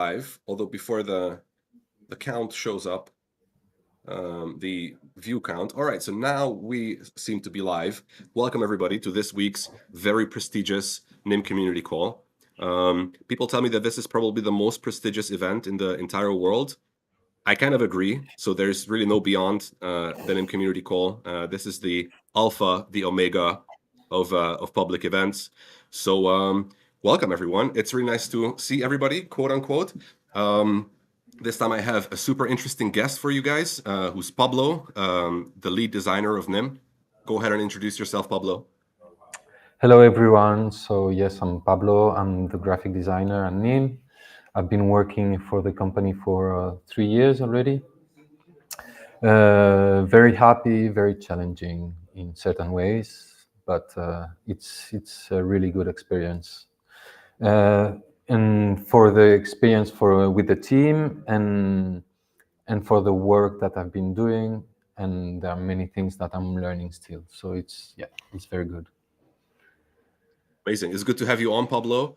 Live, although before the count shows up, the view count. All right, so now we seem to be live. Welcome everybody to this week's very prestigious NIM community call. People tell me that this is probably the most prestigious event in the entire world. I kind of agree. So there's really no beyond the NIM community call. This is the alpha, the omega of public events. So welcome everyone. It's really nice to see everybody, quote unquote. This time I have a super interesting guest for you guys, who's Pablo, the lead designer of NIM. Go ahead and introduce yourself, Pablo. Hello everyone. So yes, I'm Pablo. I'm the graphic designer at NIM. I've been working for the company for 3 years already. Very happy, very challenging in certain ways, but it's a really good experience. And for the experience with the team and for the work that I've been doing, and there are many things that I'm learning still. So it's very good. Amazing. It's good to have you on, Pablo.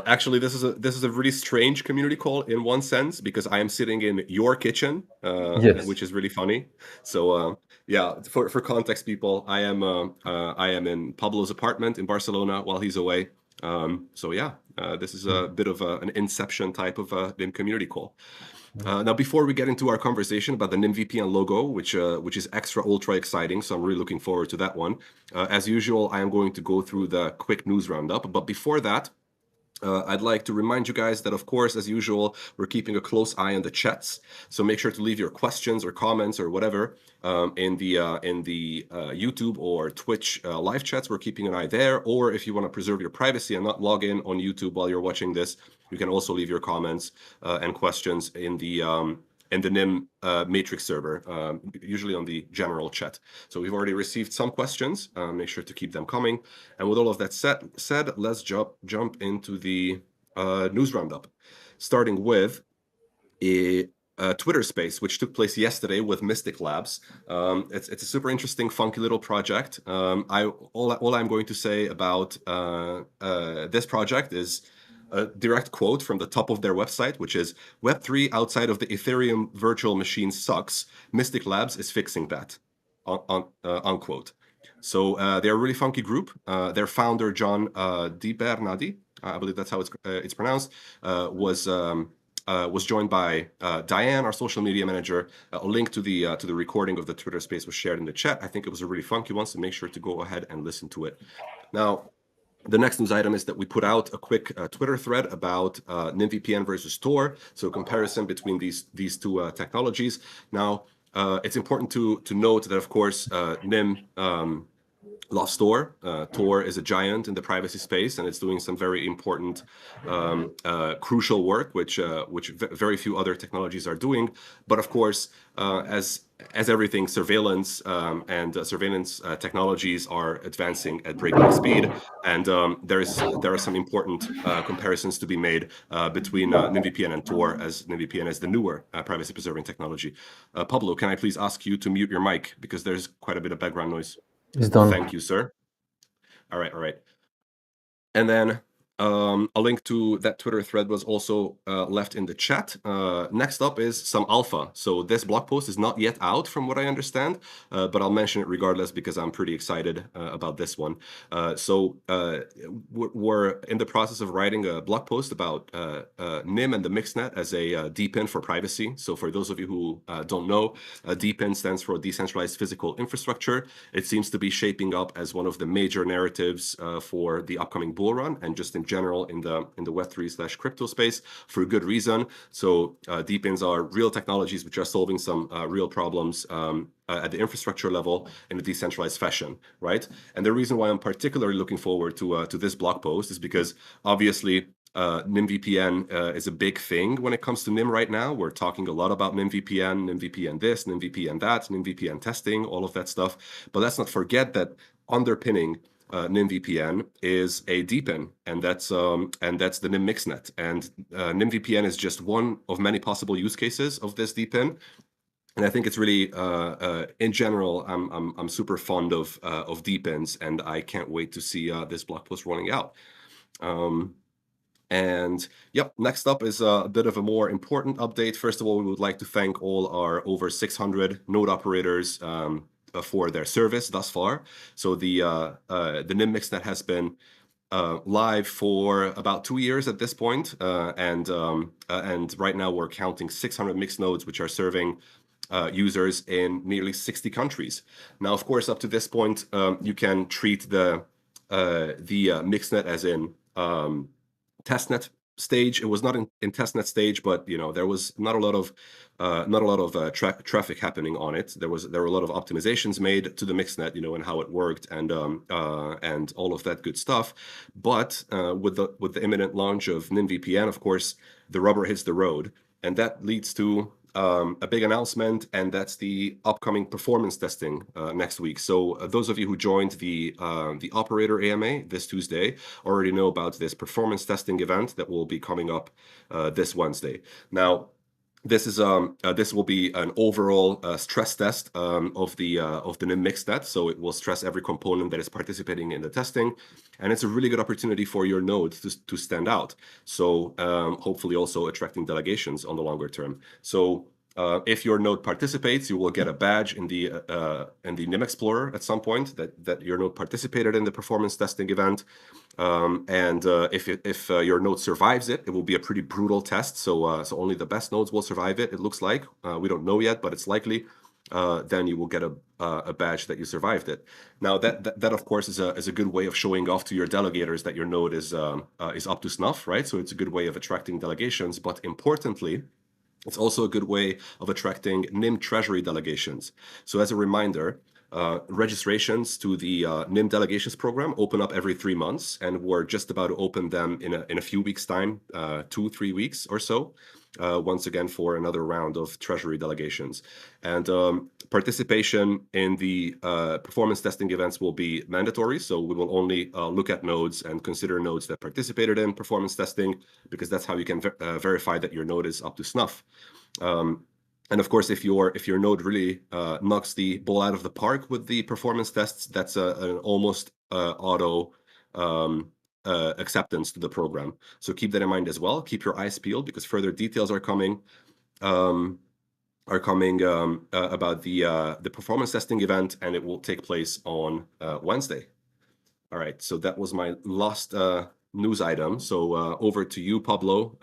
Actually, this is a really strange community call in one sense because I am sitting in your kitchen, Yes. which is really funny. So yeah, for context, people, I am in Pablo's apartment in Barcelona while he's away. So yeah, this is a bit of an inception type of NIM community call. Now, before we get into our conversation about the NymVPN logo, which is extra ultra exciting, so I'm really looking forward to that one. As usual, I am going to go through the quick news roundup. But before that, I'd like to remind you guys that, of course, as usual, we're keeping a close eye on the chats. So make sure to leave your questions or comments or whatever in the YouTube or Twitch live chats. We're keeping an eye there. Or if you want to preserve your privacy and not log in on YouTube while you're watching this, you can also leave your comments and questions in the NIM matrix server, usually on the general chat. So we've already received some questions. Make sure to keep them coming. And with all of that said, let's jump into the news roundup, starting with a Twitter space, which took place yesterday with Mystic Labs. It's a super interesting, funky little project. All I'm going to say about this project is a direct quote from the top of their website, which is Web3 outside of the Ethereum virtual machine sucks. Mystic Labs is fixing that, unquote. So they're a really funky group. Their founder, John DiBernardi, I believe that's how it's pronounced, was joined by Diane, our social media manager. A link to the recording of the Twitter space was shared in the chat. I think it was a really funky one, so make sure to go ahead and listen to it. Now, the next news item is that we put out a quick Twitter thread about NymVPN versus Tor, so a comparison between these two technologies. Now, it's important to note that, of course, NIM loves Tor. Tor is a giant in the privacy space, and it's doing some very important, crucial work, which very few other technologies are doing. But of course, as everything, surveillance and surveillance technologies are advancing at breakneck speed, and there are some important comparisons to be made between NymVPN and Tor, as NymVPN is the newer privacy-preserving technology. Pablo, can I please ask you to mute your mic because there's quite a bit of background noise? It's done. Thank you, sir. All right. And then a link to that Twitter thread was also left in the chat. Next up is some alpha. So this blog post is not yet out, from what I understand, but I'll mention it regardless because I'm pretty excited about this one. So we're in the process of writing a blog post about NIM and the mixnet as a DPIN for privacy. So for those of you who don't know, DPIN stands for Decentralized Physical Infrastructure. It seems to be shaping up as one of the major narratives for the upcoming bull run, and just in general in the Web3/crypto space, for good reason. So DPINs are real technologies which are solving some real problems at the infrastructure level in a decentralized fashion, right? And the reason why I'm particularly looking forward to this blog post is because obviously NymVPN is a big thing when it comes to NIM right now. We're talking a lot about NymVPN this, NymVPN that, NymVPN testing, all of that stuff. But let's not forget that underpinning NymVPN is a DPIN, and that's the NIM mixnet. And NymVPN is just one of many possible use cases of this DPIN. And I think it's really, in general, I'm super fond of DPINs, and I can't wait to see this blog post rolling out. And yep, next up is a bit of a more important update. First of all, we would like to thank all our over 600 node operators for their service thus far. So the NIM mixnet has been live for about 2 years at this point, and right now we're counting 600 mixed nodes, which are serving users in nearly 60 countries. Now, of course, up to this point, you can treat the mixnet as in testnet stage. It was not in testnet stage, but there was not a lot of traffic happening on it. There were a lot of optimizations made to the mixnet, and how it worked, and all of that good stuff. But with the imminent launch of NymVPN, of course, the rubber hits the road, and that leads to a big announcement, and that's the upcoming performance testing next week. So those of you who joined the operator AMA this Tuesday already know about this performance testing event that will be coming up this Wednesday. Now, this will be an overall stress test of the NIM mixnet. So it will stress every component that is participating in the testing, and it's a really good opportunity for your node to stand out. So hopefully also attracting delegations on the longer term. So if your node participates, you will get a badge in the NIM Explorer at some point that your node participated in the performance testing event. And if your node survives it, it will be a pretty brutal test. So only the best nodes will survive it. It looks like we don't know yet, but it's likely. Then you will get a badge that you survived it. Now that of course is a good way of showing off to your delegators that your node is up to snuff, right? So it's a good way of attracting delegations, but importantly, it's also a good way of attracting NIM treasury delegations. So as a reminder, registrations to the NIM delegations program open up every 3 months, and we're just about to open them in a few weeks' time, 2-3 weeks or so, once again for another round of treasury delegations. And participation in the performance testing events will be mandatory, so we will only look at nodes and consider nodes that participated in performance testing, because that's how you can verify that your node is up to snuff. And of course, if your node really knocks the ball out of the park with the performance tests, that's an almost auto acceptance to the program. So keep that in mind as well. Keep your eyes peeled, because further details are coming about the performance testing event, and it will take place on Wednesday. All right, so that was my last news item. So over to you, Pablo.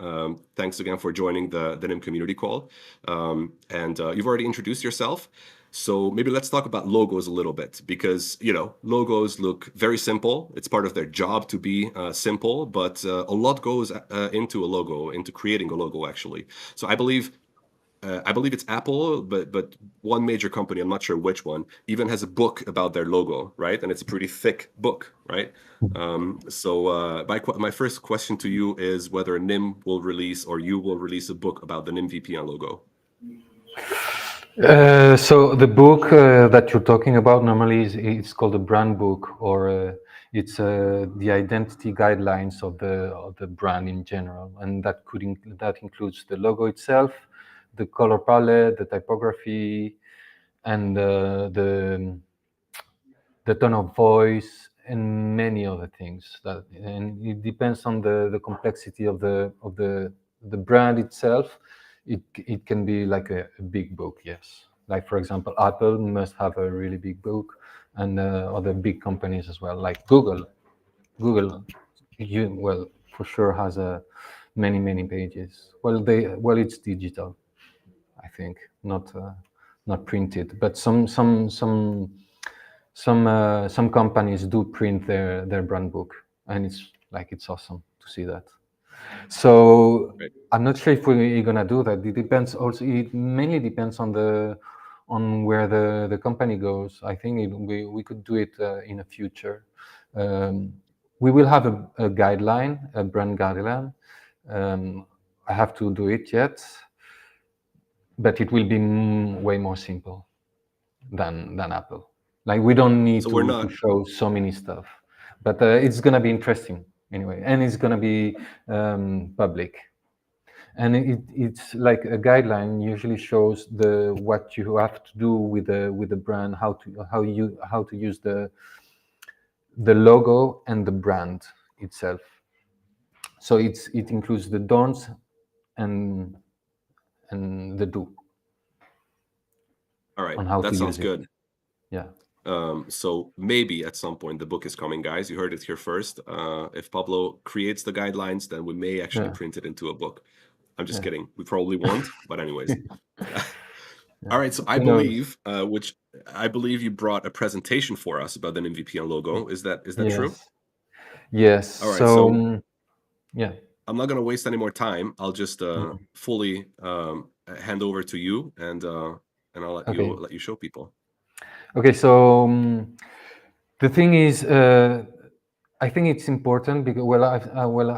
Thanks again for joining the NIM community call. And you've already introduced yourself. So maybe let's talk about logos a little bit, because logos look very simple. It's part of their job to be simple, but a lot goes into a logo, into creating a logo, actually. So I believe it's Apple, but one major company, I'm not sure which one, even has a book about their logo, right? And it's a pretty thick book, right? So my first question to you is whether NIM will release, or you will release, a book about the NymVPN logo. So the book that you're talking about normally it's called a brand book, or it's the identity guidelines of the brand in general, and that includes the logo itself, the color palette, the typography, and the tone of voice, and many other things. And it depends on the complexity of the brand itself. It can be like a big book, yes. Like for example, Apple must have a really big book, and other big companies as well, like Google. Google, for sure has many pages. It's digital, I think, not printed, but some companies do print their brand book, and it's awesome to see that. So Right. I'm not sure if we're gonna do that. It depends also. It mainly depends on where the company goes. I think we could do it in the future. We will have a guideline, a brand guideline. I have to do it yet, but it will be way more simple than Apple. Like we don't need So we're to not. show so many stuff, but it's gonna be interesting anyway, and it's gonna be public. And it's like a guideline usually shows what you have to do with the brand, how to use the logo and the brand itself. So it includes the don'ts and the do All right, on how to that sounds use it. good. Yeah. So maybe at some point the book is coming, guys. You heard it here first. If Pablo creates the guidelines, then we may actually Yeah. print it into a book. I'm just Yeah. kidding. We probably won't, but anyways. All right. So I Who knows? believe, which I believe you brought a presentation for us about the NymVPN logo. Is that true? Yes. Yes. All right. So So yeah. I'm not gonna waste any more time. I'll just Mhm. fully hand over to you, and I'll Okay. let you show people. Okay. So the thing is, I think it's important because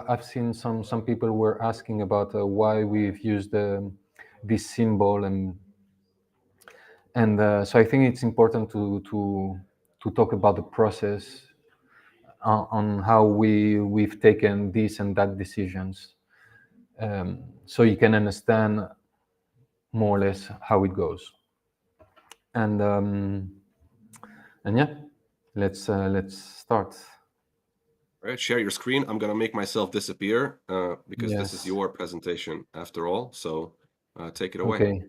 I've seen some people were asking about why we've used this symbol, and so I think it's important to talk about the process on how we've taken this and that decisions, so you can understand more or less how it goes. And yeah, let's start. All right, share your screen. I'm gonna make myself disappear because this is Yes. your presentation after all. So take it away. Okay.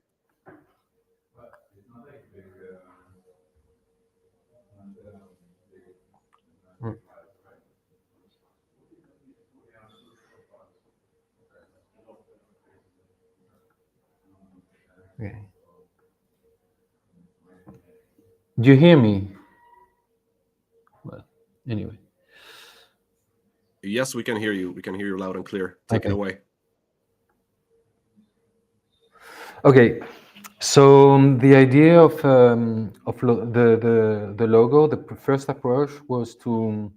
Mm. Okay. Do you hear me? Well, anyway. Yes, we can hear you. We can hear you loud and clear. Take it Okay. away. Okay. So the idea of the logo, the first approach was to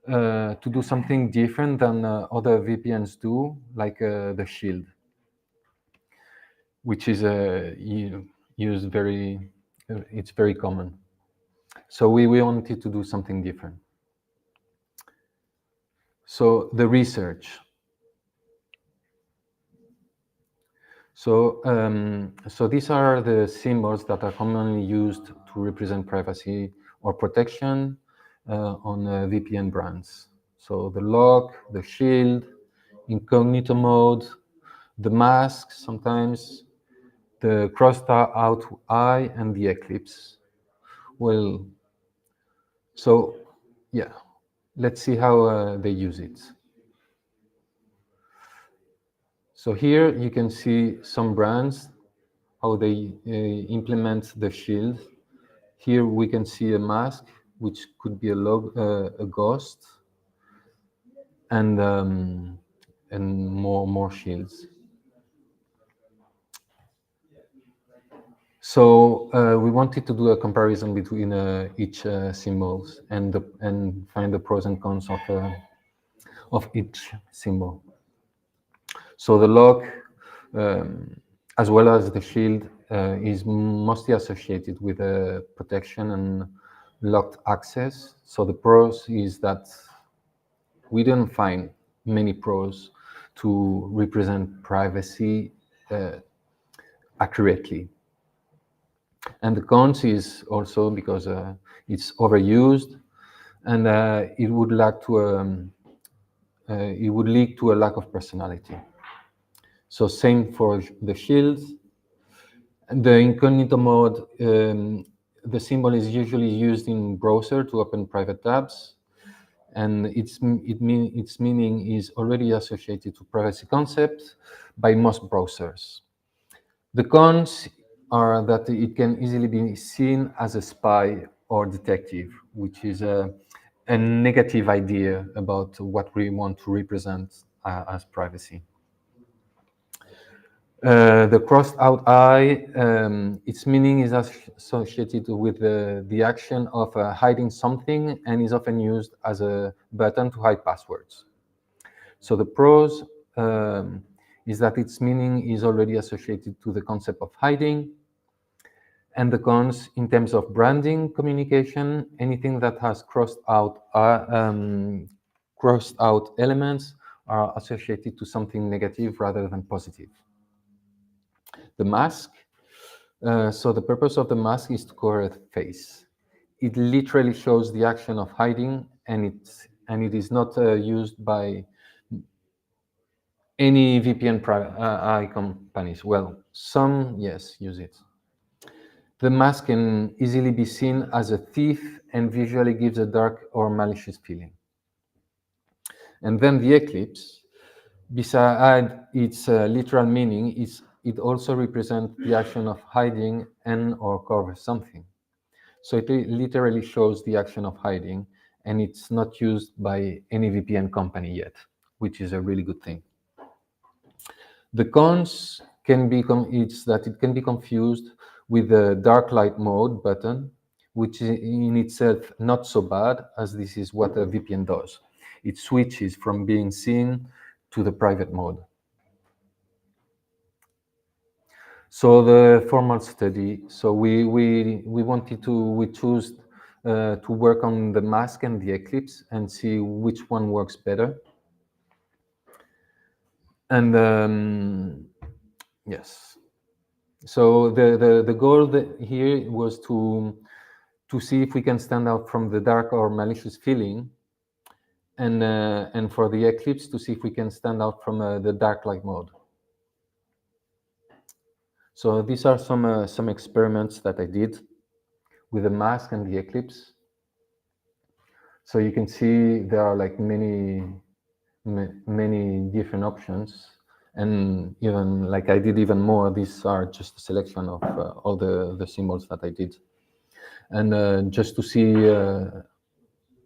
do something different than other VPNs do, like the shield, which is used very, it's very common. So we wanted to do something different. So the research. So these are the symbols that are commonly used to represent privacy or protection on VPN brands. So the lock, the shield, incognito mode, the mask sometimes, the crossed out eye, and the eclipse. Well, so yeah, let's see how they use it. So here you can see some brands, how they implement the shield. Here we can see a mask, which could be a ghost, and more shields. So we wanted to do a comparison between each symbols and find the pros and cons of each symbol. So the lock, as well as the shield, is mostly associated with protection and locked access. So the pros is that we didn't find many pros to represent privacy accurately. And the cons is also because it's overused, and it would it would lead to a lack of personality. So same for the shields. The incognito mode, the symbol is usually used in browser to open private tabs, and its meaning is already associated to privacy concepts by most browsers. The cons are that it can easily be seen as a spy or detective, which is a negative idea about what we want to represent as privacy. The crossed out eye, its meaning is associated with the action of hiding something and is often used as a button to hide passwords. So the pros is that its meaning is already associated to the concept of hiding, and the cons in terms of branding, communication, anything that has crossed out elements are associated to something negative rather than positive. The mask. So the purpose of the mask is to cover the face. It literally shows the action of hiding, and it is not used by Any VPN companies? Well, some, yes, use it. The mask can easily be seen as a thief and visually gives a dark or malicious feeling. And then the eclipse, besides its literal meaning, it also represents the action of hiding and or cover something. So it literally shows the action of hiding, and it's not used by any VPN company yet, which is a really good thing. The cons can be it's that it can be confused with the dark light mode button, which is in itself not so bad, as this is what a VPN does. It switches from being seen to the private mode. So the formal study, so we wanted to, we chose to work on the mask and the eclipse and see which one works better. And yes, so the goal here was to see if we can stand out from the dark or malicious feeling, and for the eclipse to see if we can stand out from the dark light mode. So these are some experiments that I did with the mask and the eclipse. So you can see there are like many different options, and even like I did even more. These are just a selection of all the symbols that I did, and just to see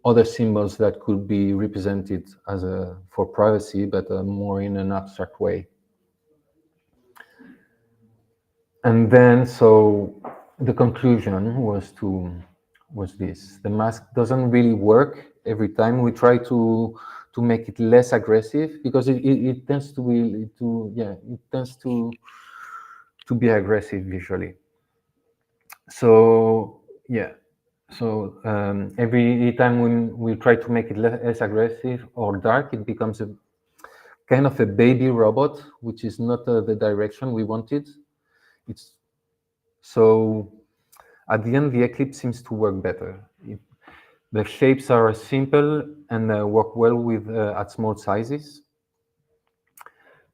other symbols that could be represented as for privacy, but more in an abstract way. And then, so the conclusion was this: the mask doesn't really work every time. We try to make it less aggressive, because it tends to be it tends to be aggressive visually. So yeah, so every time when we try to make it less aggressive or dark, it becomes a kind of a baby robot, which is not the direction we wanted. It's so at the end, the eclipse seems to work better. The shapes are simple and work well with at small sizes.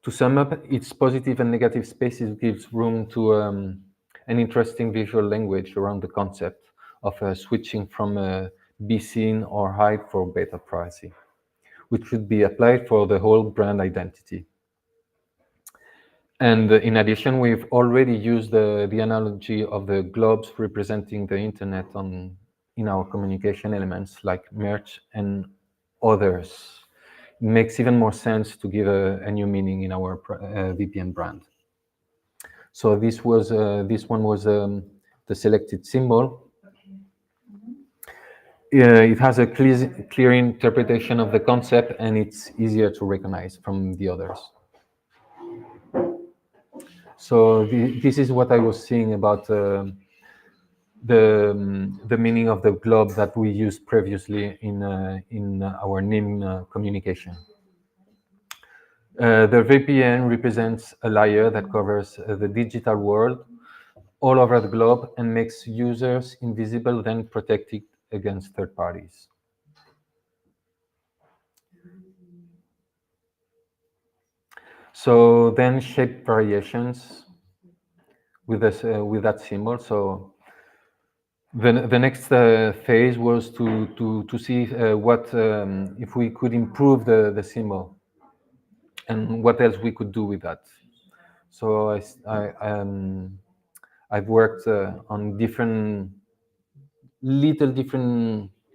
To sum up, its positive and negative spaces gives room to an interesting visual language around the concept of switching from be seen or hide for better privacy, which should be applied for the whole brand identity. And in addition, we've already used the analogy of the globes representing the internet in our communication elements like merch and others. It makes even more sense to give a new meaning in our VPN brand. So this one was the selected symbol. It has a clear interpretation of the concept, and it's easier to recognize from the others. So this is what I was saying about the meaning of the globe that we used previously in our NIM communication. The VPN represents a layer that covers the digital world all over the globe and makes users invisible, then protected against third parties. So then shape variations with this with that symbol. So the next phase was to see what if we could improve the symbol and what else we could do with that. So I've worked on different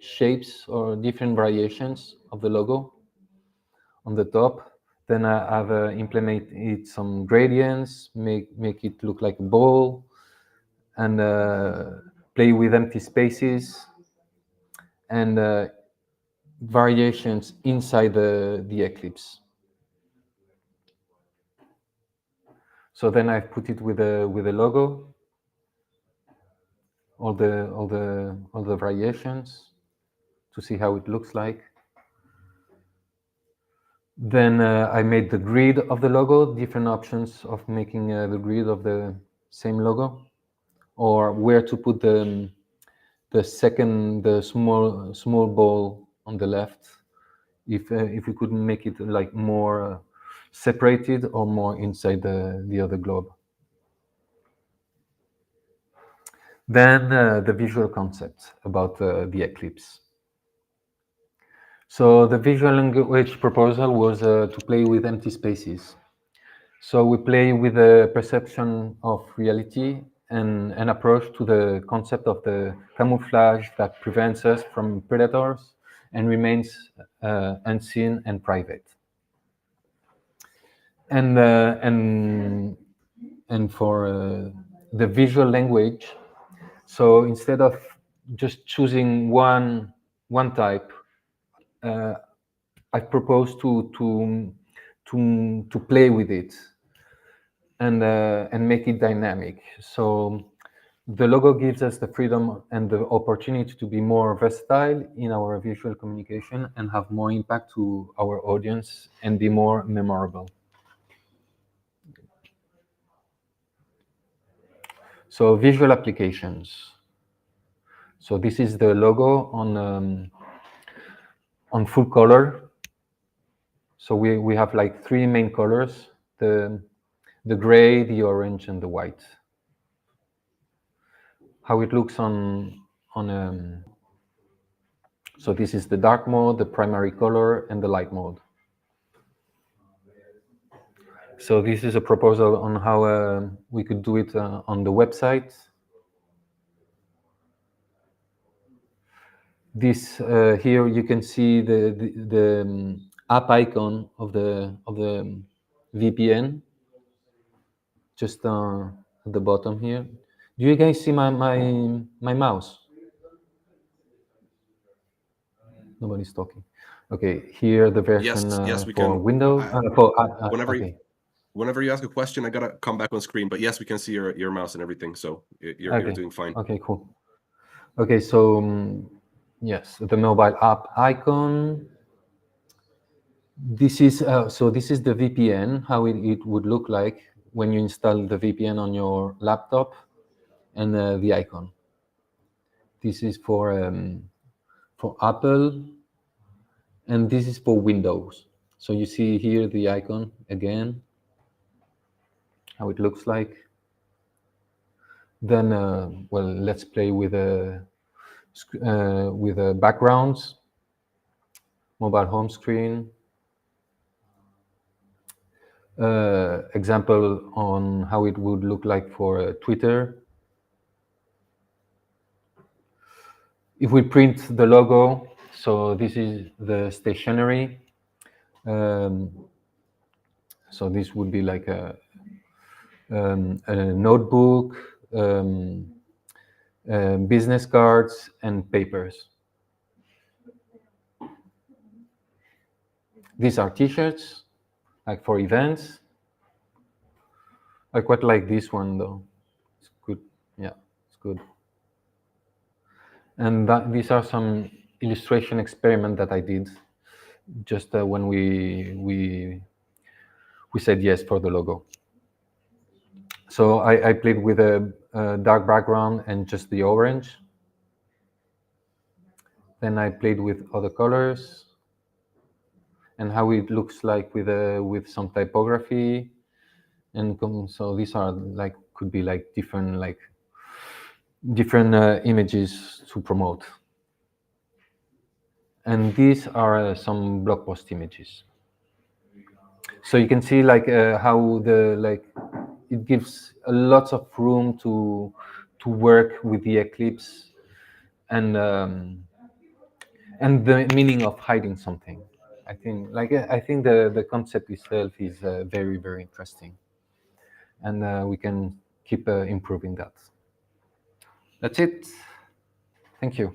shapes or different variations of the logo on the top. Then I've implemented some gradients, make it look like a ball, and play with empty spaces and variations inside the eclipse. So then I've put it with a logo, all the variations to see how it looks like. Then I made the grid of the logo, different options of making the grid of the same logo, or where to put the small ball on the left. If we could make it like more separated or more inside the other globe. Then the visual concept about the eclipse. So the visual language proposal was to play with empty spaces. So we play with the perception of reality and an approach to the concept of the camouflage that prevents us from predators and remains unseen and private. And for the visual language, so instead of just choosing one type, I propose to play with it and make it dynamic. So the logo gives us the freedom and the opportunity to be more versatile in our visual communication and have more impact to our audience and be more memorable. So visual applications. So this is the logo on full color. So we have like three main colors: the gray, the orange, and the white. How it looks on so this is the dark mode, the primary color, and the light mode. So this is a proposal on how we could do it on the website. This here you can see the app icon of the VPN just at the bottom here. Do you guys see my mouse? Nobody's talking. Okay, here the version Yes, we for can. Windows. Whenever Okay. whenever you ask a question, I gotta come back on screen. But yes, we can see your mouse and everything, so you're doing fine. Okay, cool. Okay, so yes, the mobile app icon. This is this is the VPN, how it would look like when you install the VPN on your laptop, and the icon. This is for Apple, and this is for Windows. So you see here the icon again, how it looks like. Then, well, let's play with backgrounds, mobile home screen. Example on how it would look like for Twitter. If we print the logo, so this is the stationery. So this would be like a notebook, business cards, and papers. These are t-shirts, like for events. I quite like this one though. It's good. Yeah, it's good. And these are some illustration experiment that I did just when we said yes for the logo. So I played with a dark background and just the orange. Then I played with other colors and how it looks like with some typography. And so these are like could be like different images to promote. And these are some blog post images. So you can see like how it gives a lot of room to work with the eclipse and the meaning of hiding something. I think the concept itself is very, very interesting, and we can keep improving that. That's it. Thank you.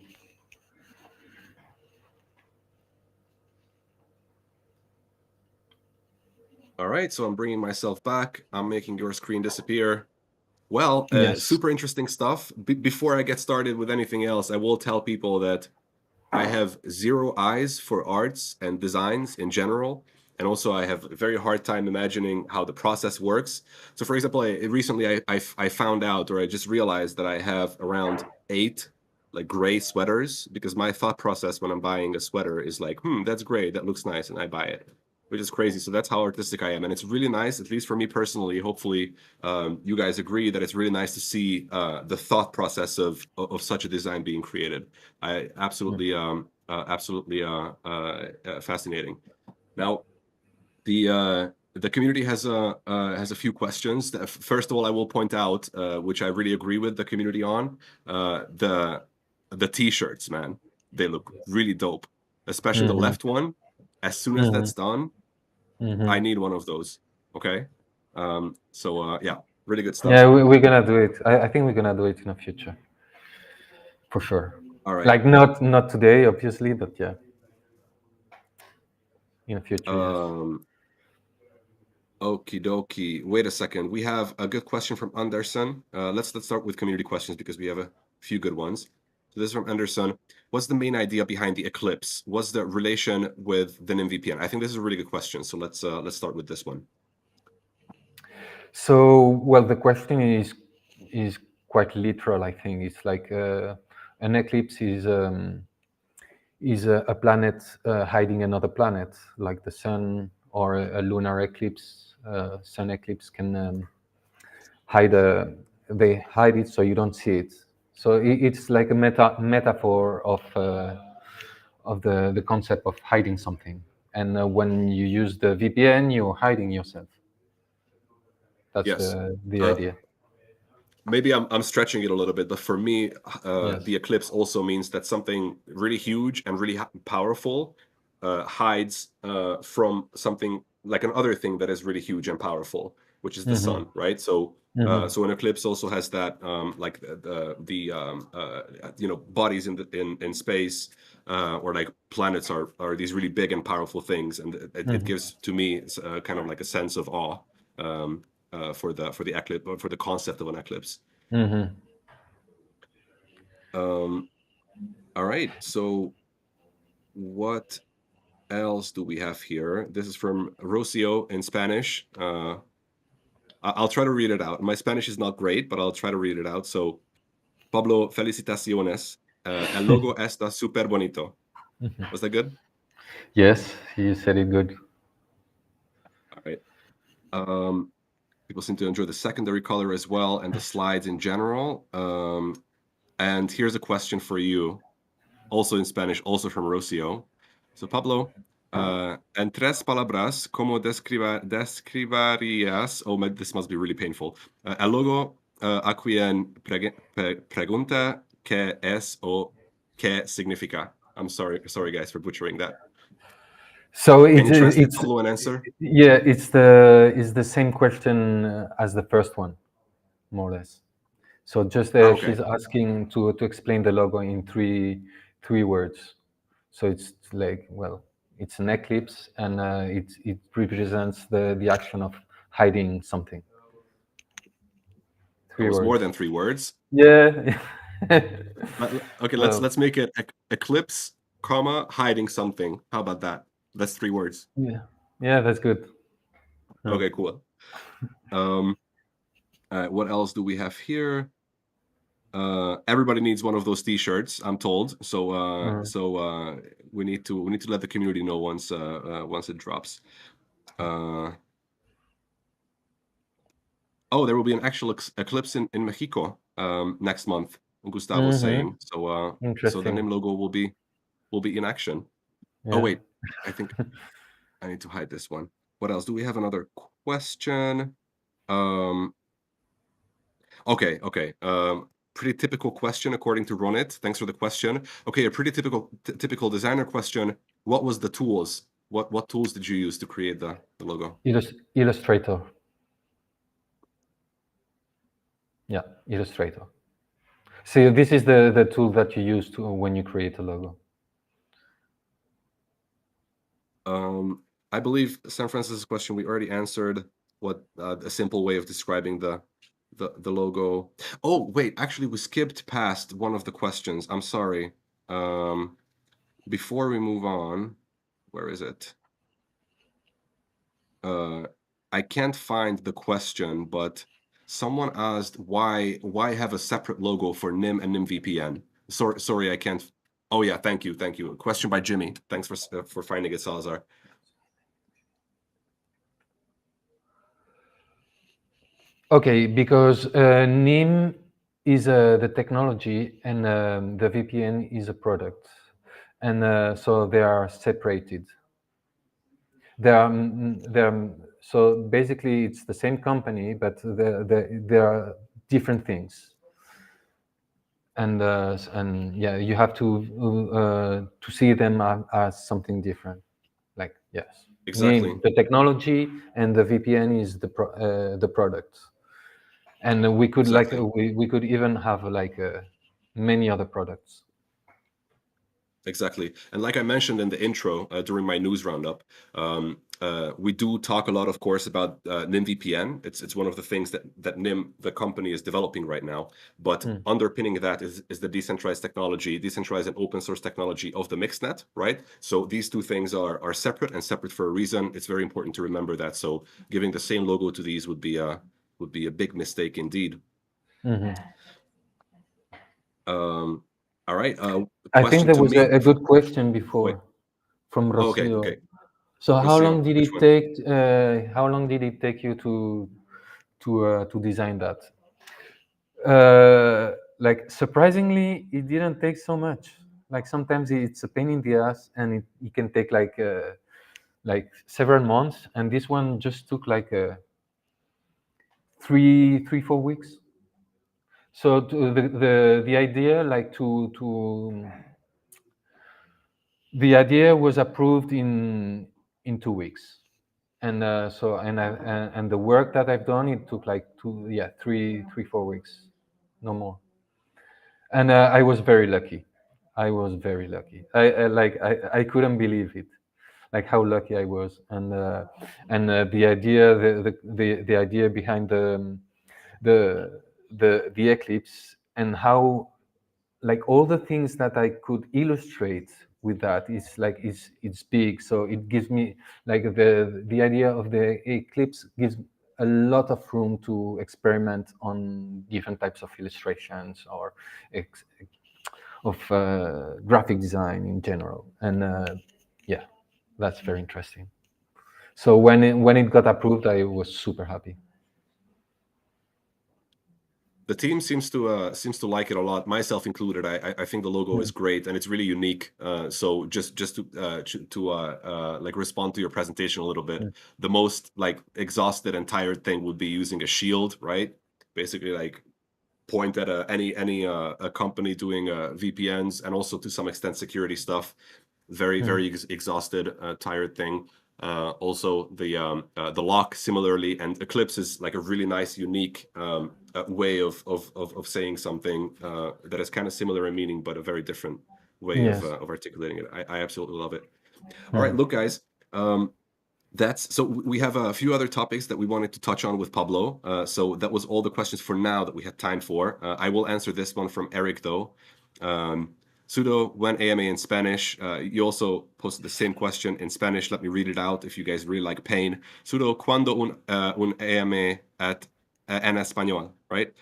All right, so I'm bringing myself back. I'm making your screen disappear. Well, Yes. super interesting stuff. Before I get started with anything else, I will tell people that I have zero eyes for arts and designs in general. And also, I have a very hard time imagining how the process works. So, for example, recently I found out, or I just realized that I have around 8 like gray sweaters, because my thought process when I'm buying a sweater is like, that's great, that looks nice, and I buy it. which is crazy. So that's how artistic I am, and it's really nice, at least for me personally. Hopefully, you guys agree that it's really nice to see the thought process of such a design being created. I absolutely, fascinating. Now, the community has a few questions. First of all, I will point out, which I really agree with the community on, the t-shirts, man. They look really dope, especially the Mm-hmm. left one. As soon as Mm-hmm. that's done, I Mm-hmm. need one of those. Okay. So yeah, really good stuff. Yeah, we're gonna do it. I think we're gonna do it in the future, for sure. All right. Like not today, obviously, but yeah, in the future, yes. Okie dokie. Wait a second. We have a good question from Anderson. Let's start with community questions because we have a few good ones. So this is from Anderson. What's the main idea behind the eclipse? What's the relation with the NymVPN? I think this is a really good question. So let's start with this one. So, well, the question is quite literal. I think it's like an eclipse is a planet hiding another planet, like the sun, or a lunar eclipse. Sun eclipse can hide they hide it so you don't see it. So it's like a metaphor of the concept of hiding something. And when you use the VPN, you're hiding yourself. That's Yes. the idea. Maybe I'm stretching it a little bit, but for me, Yes. the eclipse also means that something really huge and really powerful hides from something like another thing that is really huge and powerful, which is the Mm-hmm. sun, right? So Mm-hmm. so an eclipse also has that like bodies in space or like planets are these really big and powerful things, and it gives to me kind of like a sense of awe. For the eclipse, or for the concept of an eclipse. Mm-hmm. All right. So what else do we have here? This is from Rocio in Spanish. I'll try to read it out. My Spanish is not great, but I'll try to read it out. So, Pablo, felicitaciones. El logo está súper bonito. Was that good? Yes, you said it good. All right. People seem to enjoy the secondary color as well and the slides in general. And here's a question for you, also in Spanish, also from Rocio. So, Pablo, en tres palabras, ¿cómo describirías, this must be really painful, el logo a quien pregunta qué es o qué significa? I'm sorry guys for butchering that. So Can you translate, it's Pablo, and answer? yeah, it's the same question as the first one, more or less. So just Okay. she's asking to explain the logo in three words. So it's like, well, it's an eclipse, and it represents the action of hiding something. That Three was more words. than 3 words. Yeah. Okay, Well, let's make it eclipse, comma, hiding something. How about that? That's 3 words. yeah, yeah, that's good. Okay, cool. What else do we have here? Everybody needs one of those T-shirts, I'm told. So we need to let the community know once it drops. Oh, there will be an actual eclipse in Mexico next month. Gustavo's saying. So the Interesting. NIM logo will be in action. Oh Yeah. wait, I think I need to hide this one. What else? Do we have another question? Okay. Pretty typical question according to Ronit. Thanks for the question. Okay, a pretty typical designer question. What was the tools? What tools did you use to create the logo? Illustrator. Yeah, Illustrator. So this is the tool that you use to when you create a logo. I believe San Francisco's question we already answered. What a simple way of describing the logo. Oh wait, actually we skipped past one of the questions. I'm sorry. Before we move on, where is it? I can't find the question, but someone asked why have a separate logo for NIM and NymVPN. Sorry, I can't. Oh yeah, thank you. A question by Jimmy. Thanks for finding it, Salazar. Okay, because NIM is the technology and the VPN is a product, and so they are separated. So basically it's the same company, but there are different things, and yeah, you have to see them as something different. Like yes, Exactly. NIM the technology and the VPN is the product. And we could Exactly. we could even have many other products. Exactly. And like I mentioned in the intro during my news roundup, we do talk a lot, of course, about NymVPN. It's one of the things that Nym, the company, is developing right now. But underpinning that is the decentralized technology, decentralized and open source technology of the mixnet, right? So these two things are separate and separate for a reason. It's very important to remember that. So giving the same logo to these would be a big mistake indeed. All right. I think Question there to was me. a good question Wait. before from Oh, okay. Rocio. Okay. So how Rocio, long did which it one? take? How long did it take you to design that? Like surprisingly, it didn't take so much. Like sometimes it's a pain in the ass, and it can take like several months. And this one just took like 4 weeks. So the idea, like the idea was approved in 2 weeks, and and the work that I've done, it took like 4 weeks, no more. And I was very lucky. I was very lucky. I couldn't believe it, like how lucky I was, and the idea the idea behind the the eclipse, and how like all the things that I could illustrate with that is like it's big. So it gives me like the idea of the eclipse gives a lot of room to experiment on different types of illustrations or of graphic design in general. And yeah, that's very interesting. So when it got approved, I was super happy. The team seems to like it a lot, myself included. I think the logo is great and it's really unique. So just to like respond to your presentation a little bit, the most like exhausted and tired thing would be using a shield, right? Basically, like point at a company doing VPNs and also to some extent security stuff. Very exhausted, tired thing. Also, the lock similarly, and Eclipse is like a really nice, unique way of saying something that is kind of similar in meaning, but a very different way Yes. of articulating it. I absolutely love it. All right, look, guys. That's so we have a few other topics that we wanted to touch on with Pablo. So that was all the questions for now that we had time for. I will answer this one from Eric though. Sudo, when AMA in Spanish? You also posted the same question in Spanish. Let me read it out if you guys really like pain. Sudo, ¿cuándo un AMA en español? Right?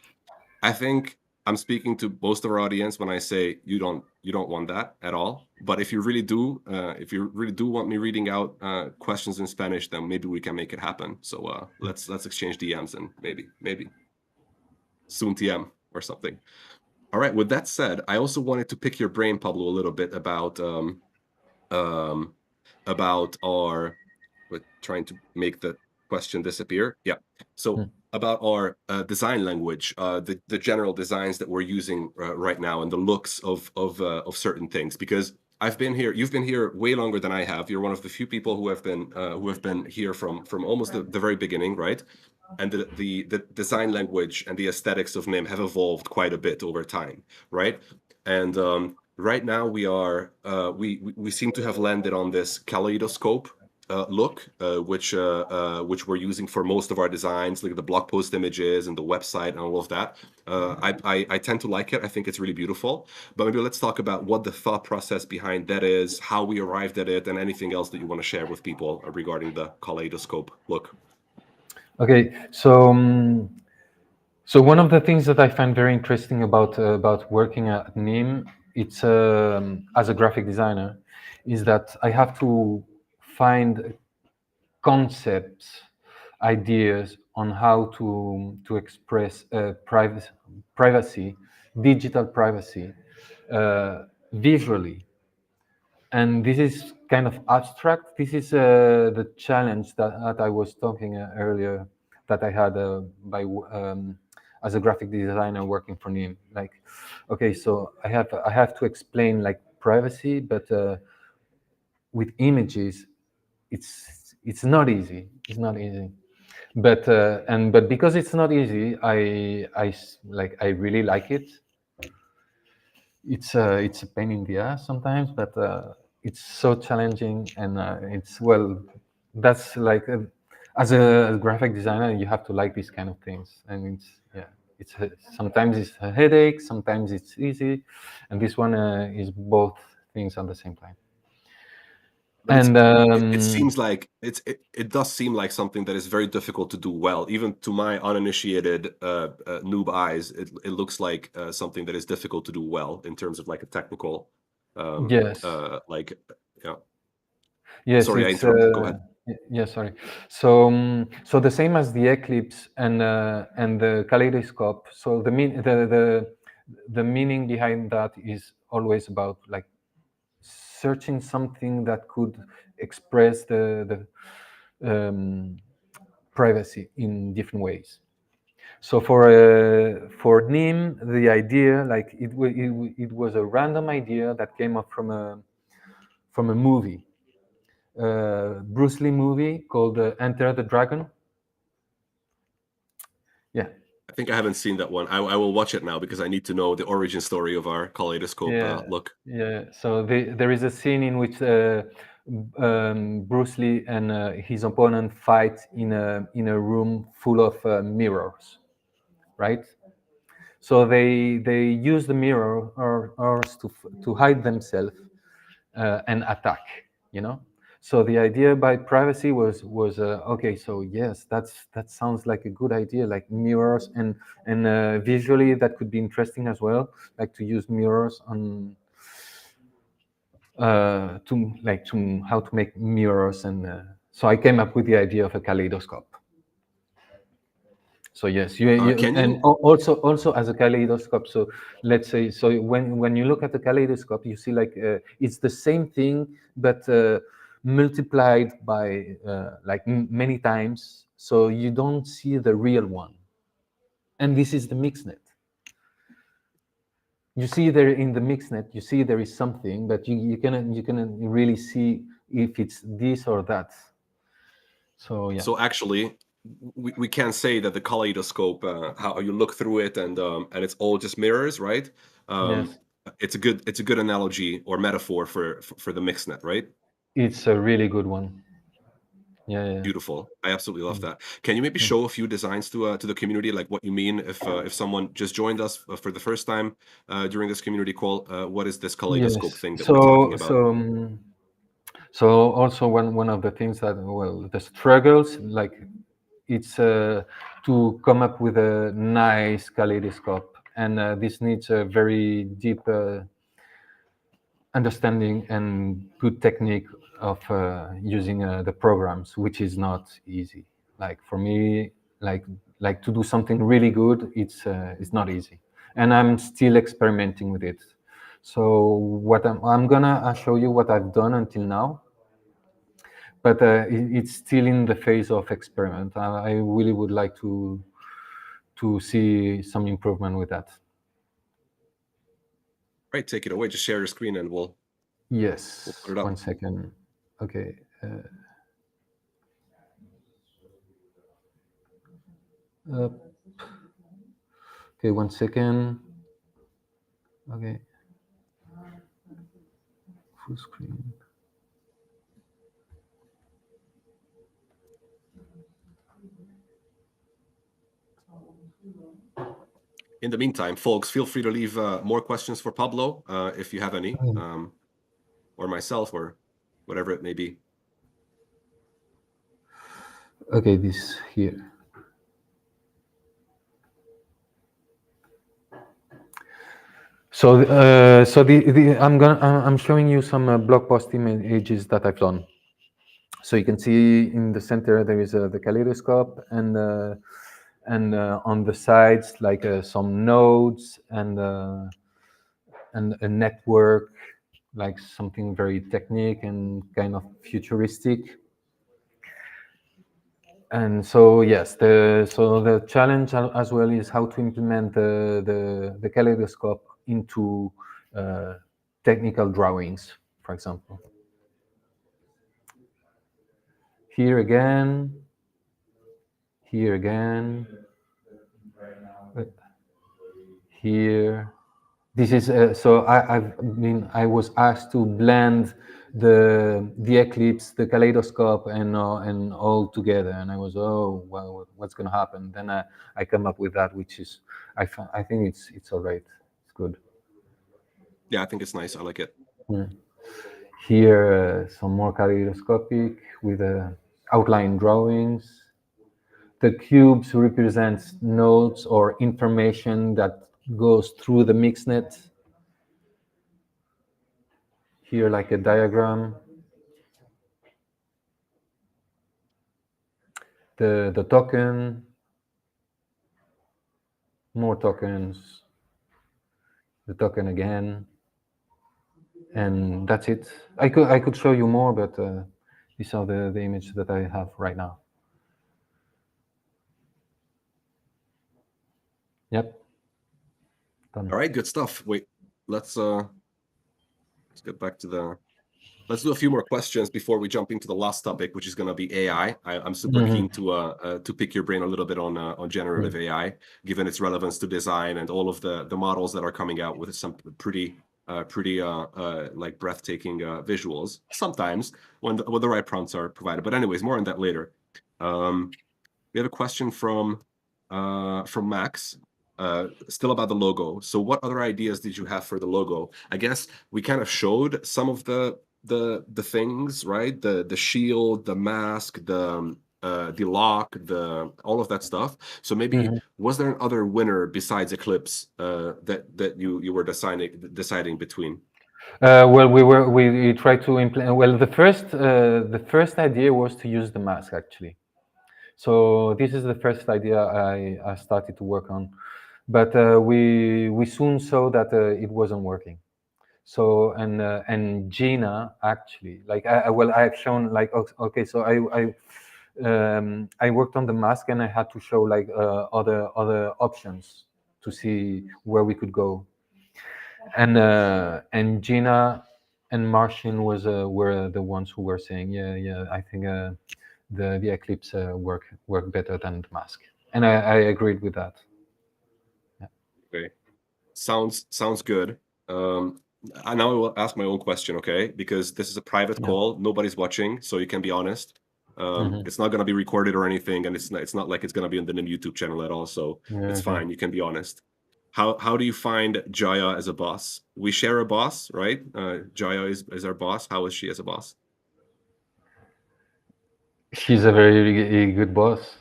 I think I'm speaking to most of our audience when I say you don't want that at all. But if you really do want me reading out questions in Spanish, then maybe we can make it happen. So let's exchange DMs and maybe soon TM or something. All right. With that said, I also wanted to pick your brain, Pablo, a little bit about our. We're trying to make the question disappear. Yeah. So about our design language, the general designs that we're using right now, and the looks of certain things. Because you've been here way longer than I have. You're one of the few people who have been here from almost the very beginning, right? And the design language and the aesthetics of NIM have evolved quite a bit over time, right? And right now we seem to have landed on this kaleidoscope look, which we're using for most of our designs, like the blog post images and the website and all of that. I tend to like it. I think it's really beautiful. But maybe let's talk about what the thought process behind that is, how we arrived at it, and anything else that you want to share with people regarding the kaleidoscope look. Okay, so one of the things that I find very interesting about working at NIM, it's as a graphic designer, is that I have to find concepts ideas on how to express privacy, digital privacy, visually. And this is kind of abstract. This is the challenge that I was talking earlier, that I had as a graphic designer working for NIM. Like, okay, so I have to explain like privacy, but with images, it's not easy. It's not easy. But because it's not easy, I really like it. It's a pain in the ass sometimes, but it's so challenging, and it's, well, that's like as a graphic designer, you have to like these kind of things, and sometimes it's a headache, sometimes it's easy, and this one is both things at the same time. But And it seems like it does seem like something that is very difficult to do well. Even to my uninitiated noob eyes, it looks like something that is difficult to do well in terms of like a technical, yes, like, yeah. yes, Sorry, I it's interrupted. Go ahead. yeah, sorry. So the same as the eclipse and the kaleidoscope. So the meaning behind that is always about like searching something that could express the privacy in different ways. So for NIM, the idea, like it was a random idea that came up from a movie, Bruce Lee movie called Enter the Dragon. Yeah. I think I haven't seen that one. I will watch it now because I need to know the origin story of our kaleidoscope look. Yeah. So there is a scene in which Bruce Lee and his opponent fight in a room full of mirrors, right? So they use the mirrors to hide themselves and attack. You know. So the idea by privacy was okay. So yes, that sounds like a good idea, like mirrors, and visually that could be interesting as well, like to use mirrors on to how to make mirrors, and so I came up with the idea of a kaleidoscope. So yes, Can and you? also as a kaleidoscope. So let's say, so when you look at the kaleidoscope, you see like it's the same thing, but multiplied by like many times. So you don't see the real one, and this is the mixnet. You see there in the mixnet, you see there is something, but you cannot really see if it's this or that. So yeah. So actually, we can say that the kaleidoscope, how you look through it, and it's all just mirrors, right? Yes. It's a good analogy or metaphor for the mixnet, right? It's a really good one. Yeah. Beautiful. I absolutely love Mm. that. Can you maybe show a few designs to the community, like what you mean if someone just joined us for the first time during this community call? What is this kaleidoscope Yes. thing that we're talking So about? so also one of the things that, well, the struggles, like it's to come up with a nice kaleidoscope, and this needs a very deep understanding and good technique of using the programs, which is not easy. Like for me, like to do something really good, it's not easy, and I'm still experimenting with it. So what I'm gonna show you what I've done until now, but it's still in the phase of experiment. I really would like to see some improvement with that. Right, take it away. Just share your screen and we'll Yes, put it up. 1 second. Okay. Uh, okay, 1 second. Okay. Full screen. In the meantime, folks, feel free to leave more questions for Pablo if you have any, or myself, or whatever it may be. Okay, this here. So, I'm showing you some blog post images that I've done. So you can see in the center there is the kaleidoscope, and on the sides like some nodes and a network, like something very technique and kind of futuristic. And so yes, the challenge as well is how to implement the kaleidoscope into technical drawings, for example. Here again, here again, uh, here. This is so I was asked to blend the eclipse, the kaleidoscope, and all together, and I was, oh well, what's going to happen? Then I come up with that, which is I think it's all right, it's good. Yeah, I think it's nice. I like it. Mm. Here some more kaleidoscopic with outline drawings. The cubes represents nodes or information that goes through the mixnet. Here like a diagram. The token, more tokens, the token again, and that's it. I could show you more, but these are the image that I have right now. Yep, done. All right, good stuff. Wait, let's get back to the. Let's do a few more questions before we jump into the last topic, which is going to be AI. I'm super keen to pick your brain a little bit on generative AI, given its relevance to design and all of the models that are coming out with some pretty like breathtaking visuals. Sometimes when the right prompts are provided. But anyways, more on that later. We have a question from Max. Still about the logo. So what other ideas did you have for the logo? I guess we kind of showed some of the things, right? The shield, the mask, the lock, the all of that stuff. So maybe was there another winner besides Eclipse that you were deciding between? Well, we tried to implement. Well, the first idea was to use the mask actually. So this is the first idea I started to work on, but we soon saw that it wasn't working. So and Gina actually, like well, I've shown like okay, so I worked on the mask and I had to show like other options to see where we could go, and Gina and Martian were the ones who were saying yeah I think the Eclipse work better than the mask, and I agreed with that. Yeah. Okay. Sounds good. And now I will ask my own question, okay? Because this is a private Yeah. call, nobody's watching, so you can be honest. It's not gonna be recorded or anything, and it's not like it's gonna be on the NIM YouTube channel at all, so it's Okay. fine. You can be honest. How do you find Jaya as a boss? We share a boss, right? Jaya is our boss. How is she as a boss? She's a very good boss.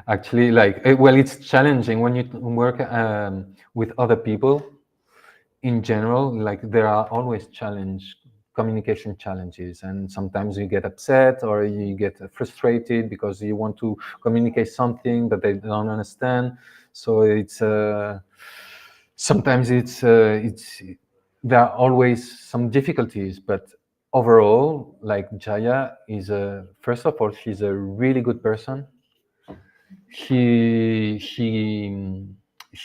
Actually, like, well, it's challenging when you work with other people. In general, like there are always communication challenges, and sometimes you get upset or you get frustrated because you want to communicate something that they don't understand. So it's sometimes it's there are always some difficulties, but overall, like Jaya is a first of all, she's a really good person. She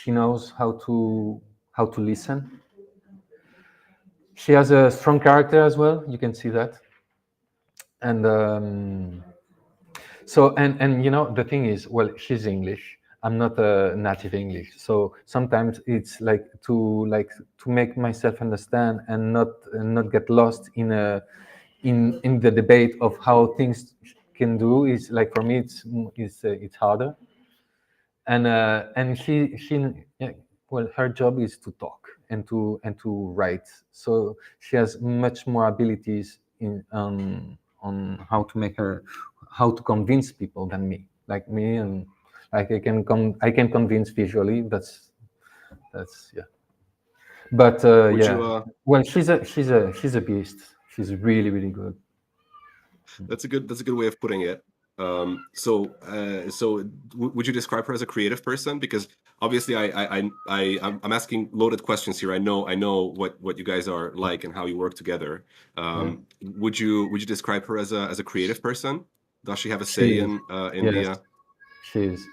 knows how to listen. She has a strong character as well. You can see that. And so and the thing is, well, she's English. I'm not a native English, so sometimes it's like to make myself understand and not get lost in the debate of how things can do is like for me it's harder. And she yeah, well, her job is to talk and to write, so she has much more abilities on how to convince people than me, like me. And like I can convince visually. That's yeah. But Would yeah, you well, she's a beast. She's really good. That's a good way of putting it. Would you describe her as a creative person? Because obviously, I'm asking loaded questions here. I know what you guys are like and how you work together. Yeah. Would you describe her as a creative person? Does she have a She say is. in Yes, the? she is.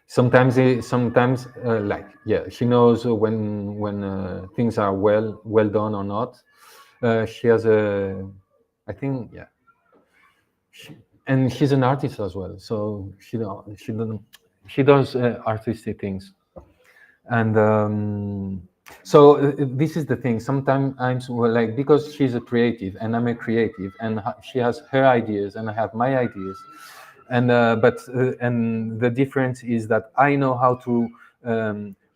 Sometimes like, yeah, she knows when things are well done or not. She has a, I think, yeah, and she's an artist as well, so she does artistic things. And so this is the thing. Sometimes, well, like, because she's a creative and I'm a creative, and she has her ideas and I have my ideas, and and the difference is that I know how to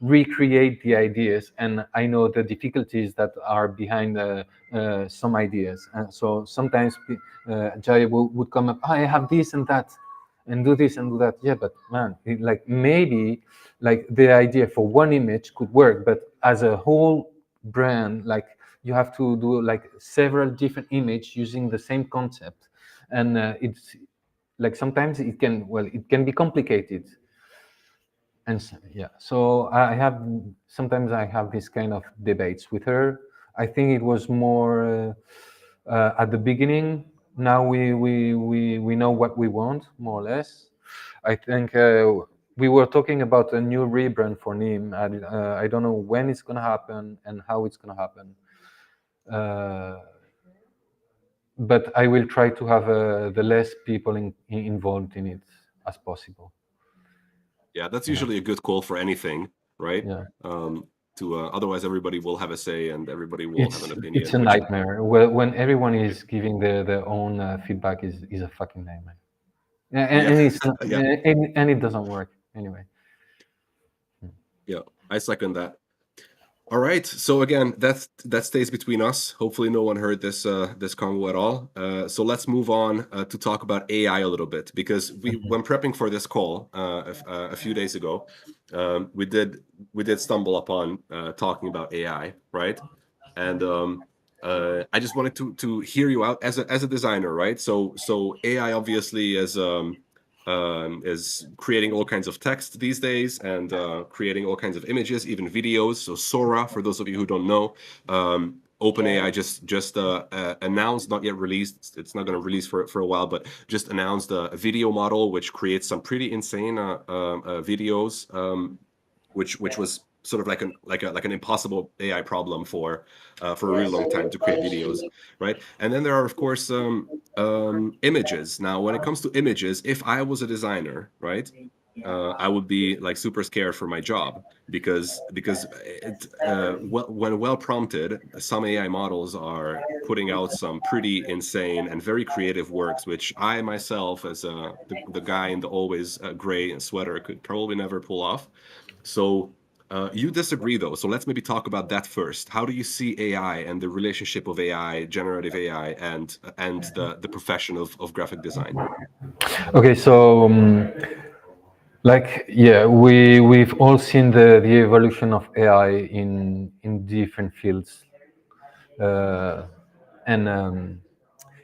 recreate the ideas, and I know the difficulties that are behind some ideas. And so sometimes Jaya would come up, I have this and that, and do this and do that. Yeah, but man, like, maybe like the idea for one image could work, but as a whole brand, like, you have to do like several different images using the same concept, and it's like sometimes it can be complicated. And yeah, so I have sometimes I have this kind of debates with her. I think it was more at the beginning. Now we know what we want, more or less. I think we were talking about a new rebrand for Nim. I don't know when it's gonna happen and how it's gonna happen, uh, but I will try to have the less people involved in it as possible. Yeah, that's Yeah, usually a good call for anything, right? yeah. To otherwise everybody will have a say and everybody will have an It's opinion, a which nightmare. When everyone is giving their own feedback is a fucking nightmare. yeah, And it's not, yeah, and it doesn't work anyway. yeah. I second that. All right. So again, that stays between us. Hopefully, no one heard this convo at all. So let's move on to talk about AI a little bit because when prepping for this call a few days ago, we did stumble upon talking about AI, right? And I just wanted to hear you out as a designer, right? So AI obviously is creating all kinds of text these days and creating all kinds of images, even videos. So Sora, for those of you who don't know, OpenAI just announced, not yet released. It's not going to release for a while, but just announced a video model which creates some pretty insane videos, which was sort of like an impossible AI problem for a really long time to create videos, right? And then there are of course images. Now, when it comes to images, if I was a designer, right, I would be like super scared for my job because when well prompted, some AI models are putting out some pretty insane and very creative works, which I myself, as the guy in the always gray sweater, could probably never pull off. So you disagree though. So let's maybe talk about that first. How do you see AI and the relationship of AI, generative AI, and the profession of graphic design? Okay, so like, yeah, we've all seen the evolution of AI in different fields, uh, and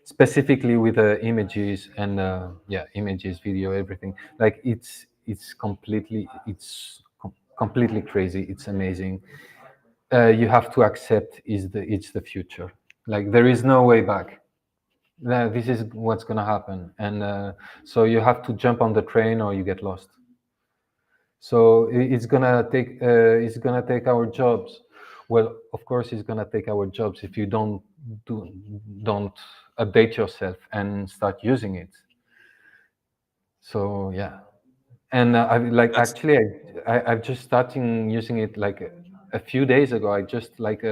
specifically with images and yeah, images, video, everything. Like, completely crazy. It's amazing. You have to accept it's the future. Like, there is no way back. This is what's gonna happen, and so you have to jump on the train or you get lost. So it's gonna take our jobs. Well, of course, it's gonna take our jobs if you do don't update yourself and start using it. So yeah, and That's I've just starting using it like a few days ago. I just like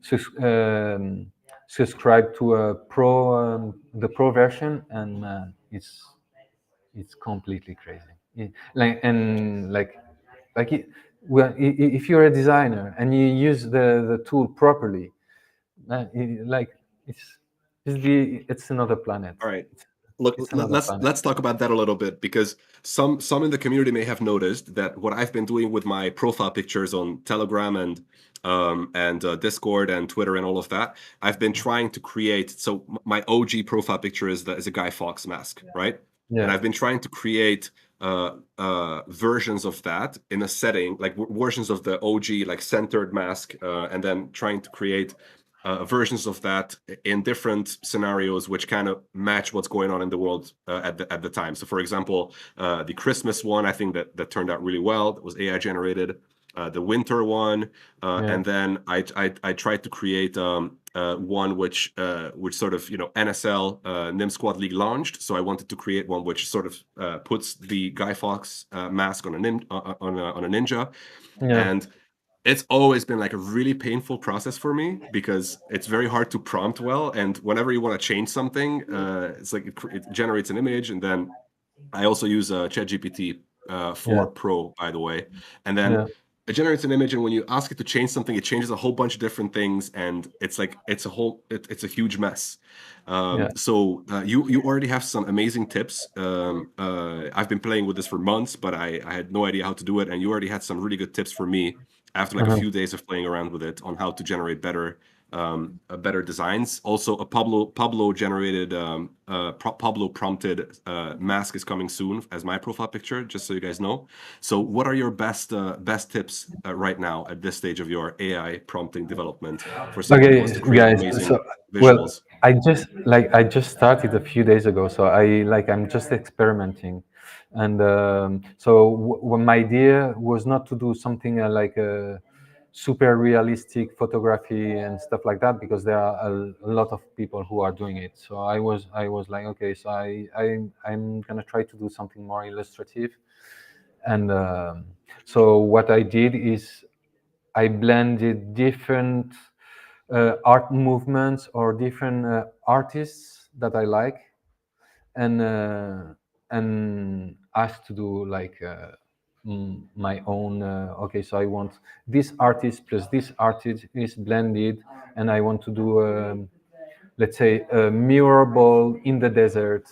sus- um, subscribed to a the pro version, and it's completely crazy. Like, and like it, well, if you're a designer and you use the tool properly, like, it's it's another planet. all right. Look, It's another planet. let's talk about that a little bit, because some in the community may have noticed that what I've been doing with my profile pictures on Telegram and Discord and Twitter and all of that, I've been trying to create. So my OG profile picture is a Guy Fawkes mask, right? And Yeah, I've been trying to create versions of that in a setting, like versions of the OG like centered mask, and then trying to create versions of that in different scenarios which kind of match what's going on in the world at the time. So, for example, the Christmas one, I think that turned out really well. That was AI generated. The winter one, yeah, and then I tried to create one which sort of, NSL Nim Squad League launched. So I wanted to create one which sort of puts the Guy Fawkes mask on a ninja, yeah, and it's always been like a really painful process for me because it's very hard to prompt well, and whenever you want to change something, it's like it generates an image, and then I also use ChatGPT 4 yeah, Pro, by the way, and then yeah, it generates an image, and when you ask it to change something, it changes a whole bunch of different things, and it's like it's a huge mess. yeah. So you already have some amazing tips. I've been playing with this for months, but I had no idea how to do it, and you already had some really good tips for me after like a Uh-huh. few days of playing around with it on how to generate better designs. Also, a Pablo generated Pablo prompted mask is coming soon as my profile picture, just so you guys know. So, what are your best tips right now at this stage of your AI prompting development for someone who Okay, wants to create guys. amazing So, well, visuals? I just started a few days ago, so I'm just experimenting, and so my idea was not to do something like a super realistic photography and stuff like that, because there are a lot of people who are doing it. So I was like, okay, so I'm gonna try to do something more illustrative, and so what I did is I blended different art movements or different artists that I like, and asked to do like my own. Okay, so I want this artist plus this artist is blended, and I want to do, let's say, a mural in the desert,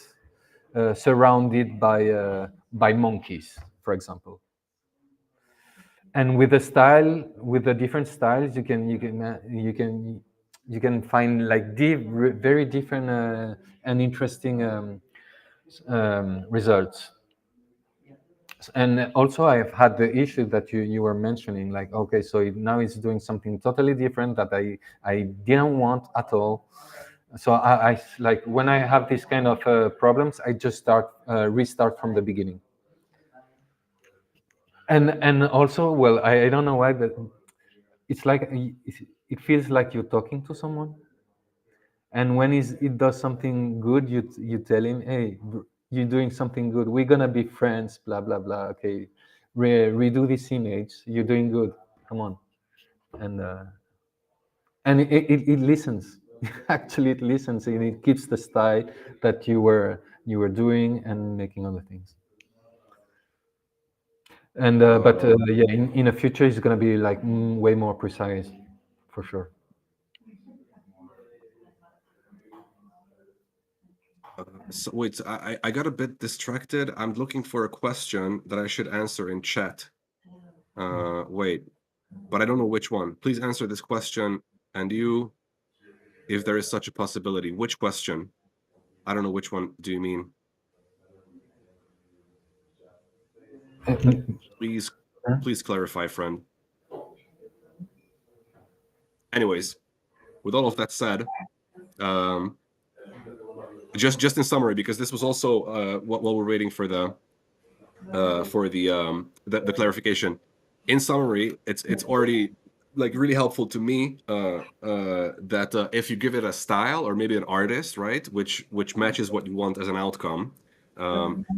surrounded by monkeys, for example. And with the style, with the different styles, you can find like very different and interesting results. And also I've had the issue that you were mentioning, like, okay, so now it's doing something totally different that I didn't want at all. So I like, when I have these kind of problems, I just restart from the beginning. And also, well, I don't know why, but it's like it feels like you're talking to someone, and when it does something good, you tell him, hey, you're doing something good, we're gonna be friends, blah blah blah. Okay, redo this image, you're doing good, come on. And it listens. Actually, it listens, and it keeps the style that you were doing and making other things. And but Um, yeah, in the future it's going to be like way more precise, for sure. so wait, I got a bit distracted. I'm looking for a question that I should answer in chat. Wait, but I don't know which one. Please answer this question, and you, if there is such a possibility. Which question? I don't know which one do you mean. Please, please clarify, friend. Anyways, with all of that said, um, just in summary, because this was also while we're waiting for the clarification. In summary, it's already like really helpful to me that if you give it a style or maybe an artist, right, which matches what you want as an outcome,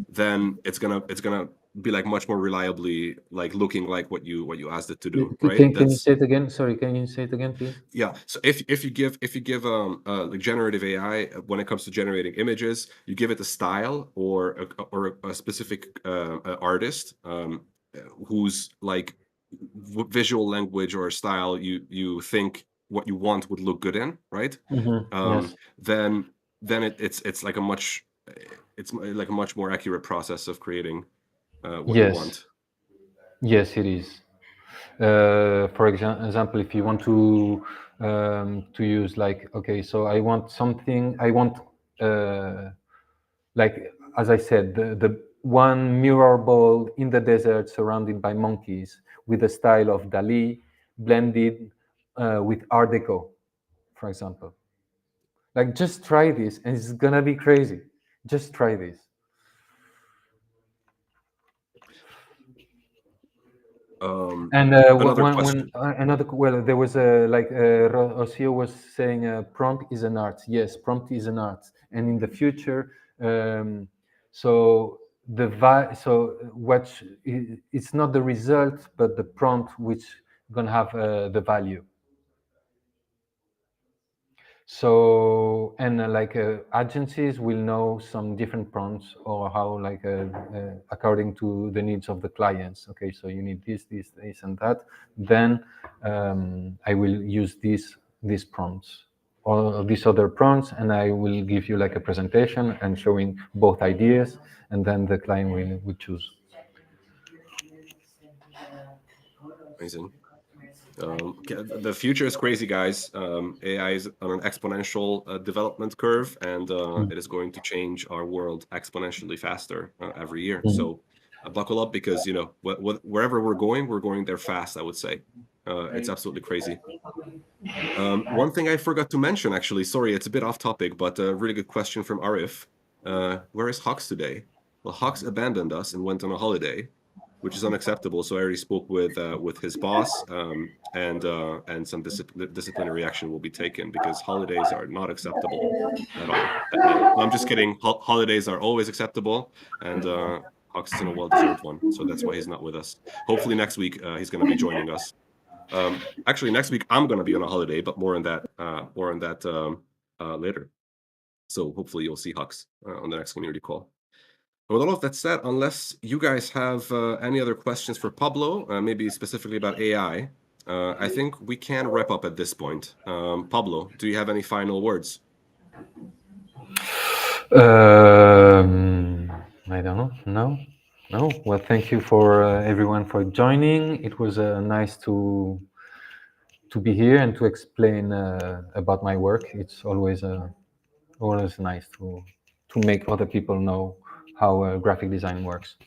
then it's gonna be like much more reliably like looking like what you asked it to do, right? Can you That's say it again? Sorry, can you say it again, please? yeah. So if you give like generative AI when it comes to generating images, you give it a style or a specific artist whose like visual language or style you think what you want would look good in, right? Yes. Then it's like a much it's like a much more accurate process of creating what you Yes, want. yes, it is. For example, if you want to use like, okay, so I want something, I want like, as I said, the one mirror ball in the desert surrounded by monkeys with the style of Dali blended with Art Deco, for example. Like, just try this and it's gonna be crazy. Just try this. And Another when question. another, well, there was like Rocio was saying, prompt is an art. Yes, prompt is an art, and in the future, um, so so it's not the result, but the prompt which gonna have the value. So, and like agencies will know some different prompts, or how, like according to the needs of the clients. Okay, so you need this and that. Then I will use these prompts or these other prompts, and I will give you like a presentation and showing both ideas, and then the client will choose. Amazing. The future is crazy, guys. AI is on an exponential development curve, and it is going to change our world exponentially faster every year. So buckle up, because wherever we're going there fast. I would say it's absolutely crazy. One thing I forgot to mention, actually, sorry, it's a bit off topic, but a really good question from Arif. Where is Hawks today? Well, Hawks abandoned us and went on a holiday, which is unacceptable. So I already spoke with his boss, and some disciplinary action will be taken, because holidays are not acceptable at all. No, I'm just kidding. Holidays are always acceptable, and Hawks is in a well-deserved one, so that's why he's not with us. Hopefully next week he's going to be joining us. Actually, next week I'm going to be on a holiday, but more on that later. So hopefully you'll see Hux on the next community call. With all of that said, unless you guys have any other questions for Pablo, maybe specifically about AI, I think we can wrap up at this point. Pablo, do you have any final words? I don't know. No. Well, thank you for everyone for joining. It was nice to be here and to explain about my work. It's always nice to make other people know how graphic design works.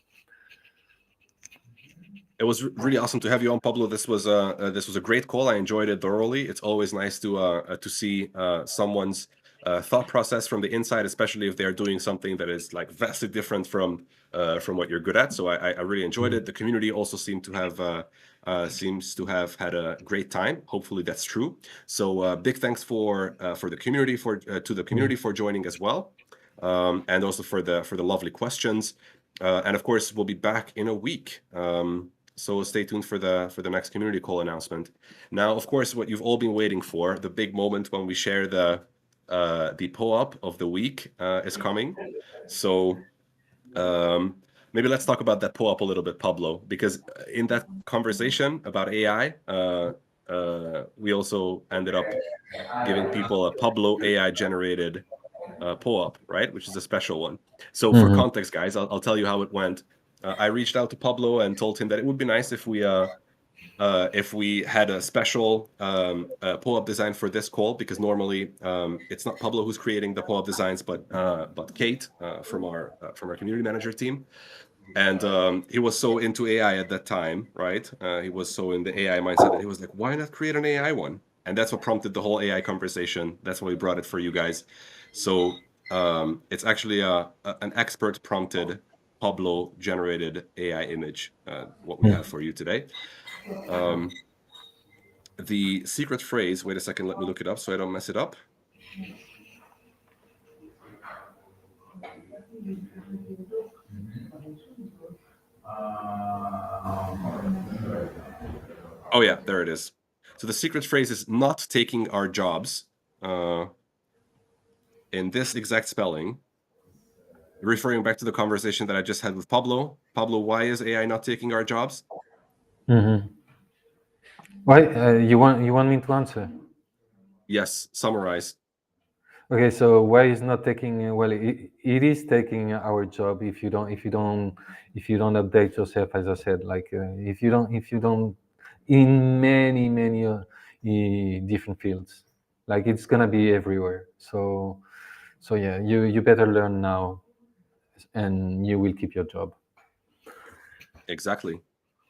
It was really awesome to have you on, Pablo. This was a great call. I enjoyed it thoroughly. It's always nice to see someone's thought process from the inside, especially if they're doing something that is like vastly different from what you're good at. So I really enjoyed it. The community also seems to have had a great time. Hopefully that's true. So big thanks for the community to the community for joining as well, and also for the lovely questions. And of course, we'll be back in a week. So stay tuned for the next community call announcement. Now, of course, what you've all been waiting for, the big moment when we share the POAP of the week is coming. So maybe let's talk about that POAP a little bit, Pablo, because in that conversation about AI, we also ended up giving people a Pablo AI generated POAP, right? Which is a special one. So for context, guys, I'll tell you how it went. I reached out to Pablo and told him that it would be nice if we had a special POAP design for this call, because normally it's not Pablo who's creating the POAP designs, but Kate from our community manager team. And he was so into AI at that time, right? He was so in the AI mindset that he was like, why not create an AI one? And that's what prompted the whole AI conversation. That's why we brought it for you guys. So it's actually an expert prompted Pablo generated AI image, what we have for you today. The secret phrase, wait a second, let me look it up so I don't mess it up. Oh yeah, there it is. So the secret phrase is not taking our jobs. In this exact spelling, referring back to the conversation that I just had with Pablo. Pablo, why is AI not taking our jobs? Why you want me to answer? Yes, summarize. Okay, so why is not taking? Well, it is taking our job if you don't update yourself. As I said, like if you don't in many different fields, like it's gonna be everywhere. So yeah, you better learn now, and you will keep your job. Exactly.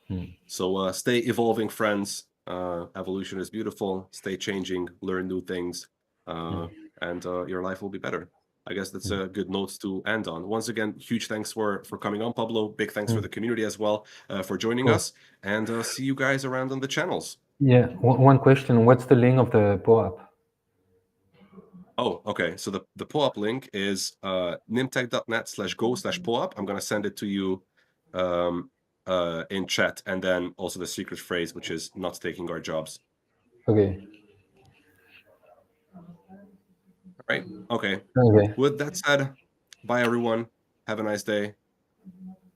Hmm. So stay evolving, friends. Evolution is beautiful. Stay changing, learn new things, uh, and your life will be better. I guess that's a good note to end on. Once again, huge thanks for coming on, Pablo. Big thanks for Hmm. the community as well for joining Cool. us, and see you guys around on the channels. Yeah. One question: what's the link of the POAP? Oh, okay. So the POAP link is nimtech.net/go/POAP. I'm gonna send it to you um, in chat, and then also the secret phrase, which is not taking our jobs. Okay. Right? Okay. Okay. With that said, bye everyone. Have a nice day.